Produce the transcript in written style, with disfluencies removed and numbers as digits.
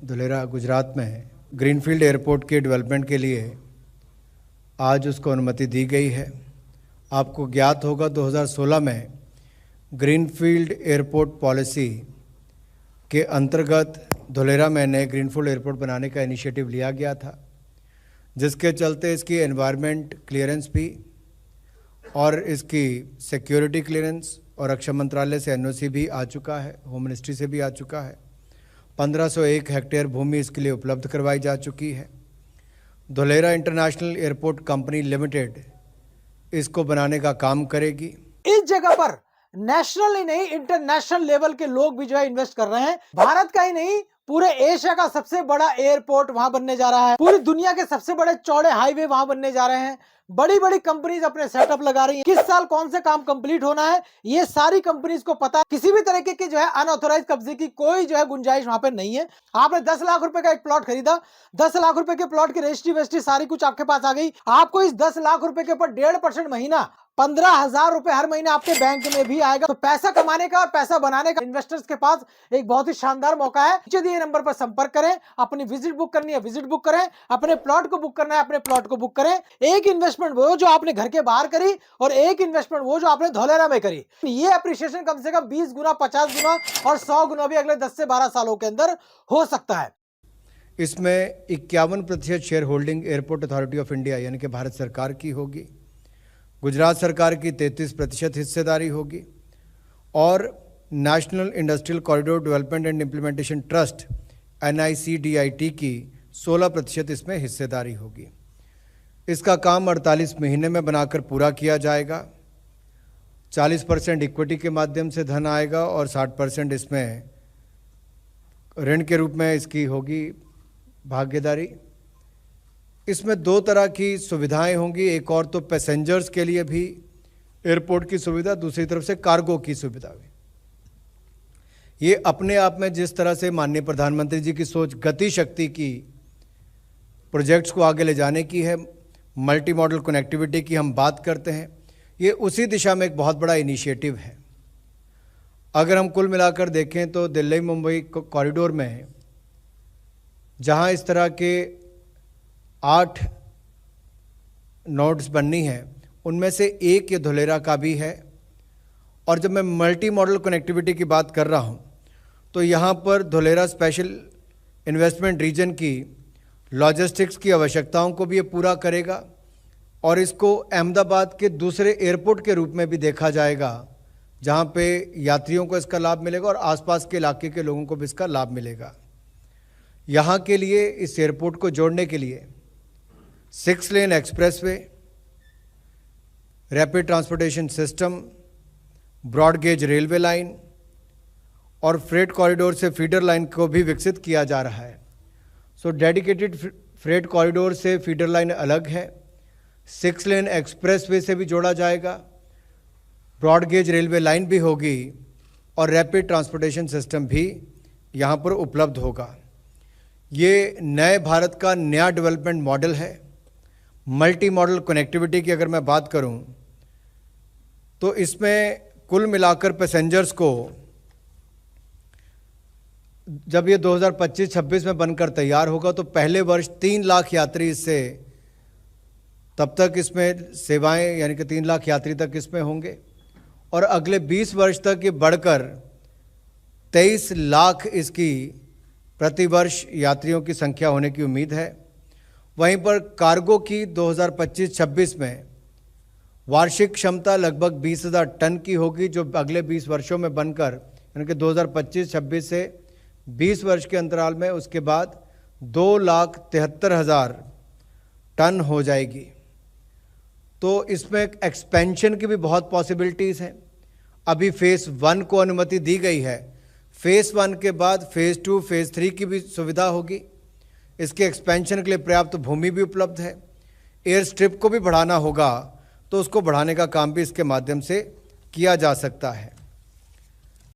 धुलेरा गुजरात में greenfield airport के development के लिए आज उसको अनुमति दी गई है। आपको ज्ञात होगा 2016 में ग्रीनफील्ड एयरपोर्ट पॉलिसी के अंतर्गत धुलेरा में नए ग्रीनफील्ड एयरपोर्ट बनाने का इनिशिएटिव लिया गया था, जिसके चलते इसकी एनवायरनमेंट क्लियरेंस भी और इसकी सिक्योरिटी क्लियरेंस और रक्षा मंत्रालय से एनओसी भी आ चुका है, होम मिनिस्ट्री से भी आ चुका है। 1501 हेक्टेयर भूमि इसके लिए उपलब्ध करवाई जा चुकी है। Dholera international airport company limited इसको बनाने का काम करेगी। इस जगह पर नेशनल ही नहीं इंटरनेशनल लेवल के लोग भी जो है इन्वेस्ट कर रहे हैं। भारत का ही नहीं पूरे एशिया का सबसे बड़ा एयरपोर्ट वहां बनने जा रहा है। पूरी दुनिया के सबसे बड़े चौड़े हाईवे वहां बनने जा रहे हैं। बड़ी बड़ी कंपनीज अपने सेटअप लगा रही हैं। किस साल कौन से काम कंप्लीट होना है ये सारी कंपनीज को पता है। किसी भी तरीके की जो है अनऑथोराइज कब्जे की कोई जो है गुंजाइश वहां पे नहीं है। आपने 10 लाख रुपए का एक प्लॉट खरीदा, 10 लाख रुपए के प्लॉट की रजिस्ट्री वेस्ट्री सारी कुछ आपके पास आ गई। आपको इस 10 लाख रुपए के ऊपर 1.5% महीना 15,000 रुपए हर महीने आपके बैंक में भी आएगा। तो पैसा कमाने का और पैसा बनाने का इन्वेस्टर्स के पास एक बहुत ही शानदार मौका है। नीचे दिए नंबर पर संपर्क करें। अपनी विजिट बुक करनी है विजिट बुक करें, अपने प्लॉट को बुक करना है अपने प्लॉट को बुक करें। एक इन्वेस्टमेंट वो जो आपने घर के बाहर करी और एक इन्वेस्टमेंट वो जो आपने धुलेरा में करी, ये अप्रिशिएशन कम से कम 20 गुना, 50 गुना और 100 गुना भी अगले 10 से 12 सालों के अंदर हो सकता है। इसमें 51% share holding airport authority of India यानी कि भारत सरकार की होगी। गुजरात सरकार की 33% हिस्सेदारी होगी और national industrial corridor development and implementation trust NICDIT की 16% इसमें हिस्सेदारी होगी। इसका काम 48 महीने में बनाकर पूरा किया जाएगा। 40% इक्विटी के माध्यम से धन आएगा और 60% इसमें ऋण के रूप में इसकी होगी भागीदारी। इसमें 2 तरह की सुविधाएं होंगी, एक और तो पैसेंजर्स के लिए भी एयरपोर्ट की सुविधा, दूसरी तरफ से कार्गो की सुविधा भी। ये अपने आप में जिस तरह से माननीय प्रधानमंत्री जी की सोच गति शक्ति की प्रोजेक्ट्स को आगे ले जाने की है, मल्टी मॉडल कनेक्टिविटी की हम बात करते हैं, ये उसी दिशा में एक बहुत बड़ा इनिशिएटिव है। अगर हम कुल मिलाकर देखें तो दिल्ली मुंबई कॉरिडोर में जहां इस तरह के 8 नोड्स बननी है, उनमें से एक ये धुलेरा का भी है। और जब मैं मल्टी मॉडल कनेक्टिविटी की बात कर रहा हूं तो यहाँ पर धुलेरा स्पेशल इन्वेस्टमेंट रीजन की लॉजिस्टिक्स की आवश्यकताओं को भी ये पूरा करेगा और इसको अहमदाबाद के दूसरे एयरपोर्ट के रूप में भी देखा जाएगा, जहाँ पे यात्रियों को इसका लाभ मिलेगा और आसपास के इलाके के लोगों को भी इसका लाभ मिलेगा। यहाँ के लिए इस एयरपोर्ट को जोड़ने के लिए 6 lane expressway, rapid transportation system, broad gauge railway line और फ्रेट कॉरिडोर से फीडर लाइन को भी विकसित किया जा रहा है। सो डेडिकेटेड फ्रेट कॉरिडोर से फीडर लाइन अलग है, 6 लेन एक्सप्रेसवे से भी जोड़ा जाएगा, ब्रॉड गेज रेलवे लाइन भी होगी और रैपिड ट्रांसपोर्टेशन सिस्टम भी यहाँ पर उपलब्ध होगा। ये नए भारत का नया डेवलपमेंट मॉडल है। मल्टी मॉडल कनेक्टिविटी की अगर मैं बात करूं तो इसमें कुल मिलाकर पैसेंजर्स को जब ये 2025-26 में बनकर तैयार होगा तो पहले वर्ष 3 लाख यात्री इससे तब तक इसमें सेवाएं यानी कि 3 लाख यात्री तक इसमें होंगे और अगले 20 वर्ष तक ये बढ़कर 23 लाख इसकी प्रतिवर्ष यात्रियों की संख्या होने की उम्मीद है। वहीं पर कार्गो की 2025-26 में वार्षिक क्षमता लगभग 20,000 टन की होगी, जो अगले 20 वर्षों में बनकर यानी कि 2025-26 से 20 वर्ष के अंतराल में उसके बाद 2,73,000 टन हो जाएगी। तो इसमें एक्सपेंशन की भी बहुत पॉसिबिलिटीज़ हैं। अभी फेज़ 1 को अनुमति दी गई है, फेज़ 1 के बाद फेज़ 2, फेज़ 3 की भी सुविधा होगी। इसके एक्सपेंशन के लिए पर्याप्त भूमि भी उपलब्ध है। एयर स्ट्रिप को भी बढ़ाना होगा तो उसको बढ़ाने का काम भी इसके माध्यम से किया जा सकता है।